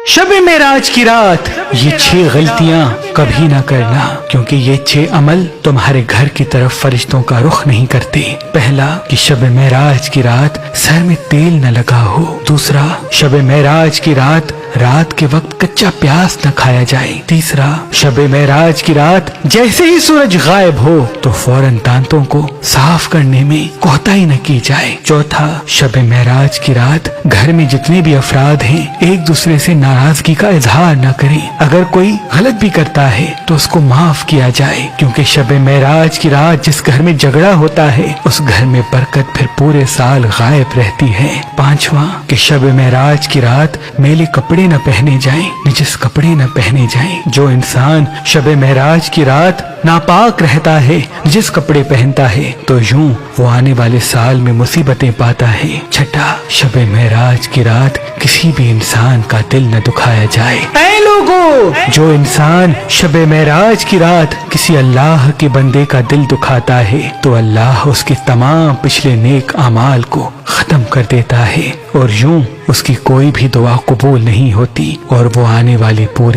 شب معراج کی رات یہ 6 غلطیاں کبھی نہ کرنا، کیونکہ یہ 6 عمل تمہارے گھر کی طرف فرشتوں کا رخ نہیں کرتے۔ پہلا کہ شب معراج کی رات سر میں تیل نہ لگا ہو۔ دوسرا، شب معراج کی رات کے وقت کچا پیاز نہ کھایا جائے۔ تیسرا، شب معراج کی رات جیسے ہی سورج غائب ہو تو فوراً دانتوں کو صاف کرنے میں کوتاہی نہ کی جائے۔ چوتھا، شب معراج کی رات گھر میں جتنے بھی افراد ہیں ایک دوسرے سے ناراضگی کا اظہار نہ کریں۔ اگر کوئی غلط بھی کرتا ہے تو اس کو معاف کیا جائے، کیونکہ شب معراج کی رات جس گھر میں جھگڑا ہوتا ہے اس گھر میں برکت پھر پورے سال غائب رہتی ہے۔ پانچواں کہ شب معراج کی رات میلے کپڑے نہ پہنے جائیں، نجس کپڑے نہ پہنے جائیں۔ جو انسان شب معراج کی رات ناپاک رہتا ہے، جس کپڑے پہنتا ہے، تو یوں وہ آنے والے سال میں مصیبتیں پاتا ہے۔ چھٹا، شب معراج کی رات کسی بھی انسان کا دل نہ دکھایا جائے۔ اے لوگو، جو انسان شب معراج کی رات کسی اللہ کے بندے کا دل دکھاتا ہے تو اللہ اس کے تمام پچھلے نیک اعمال کو ختم کر دیتا ہے، اور یوں اس کی کوئی بھی دعا قبول نہیں ہوتی، اور وہ آنے والی پوری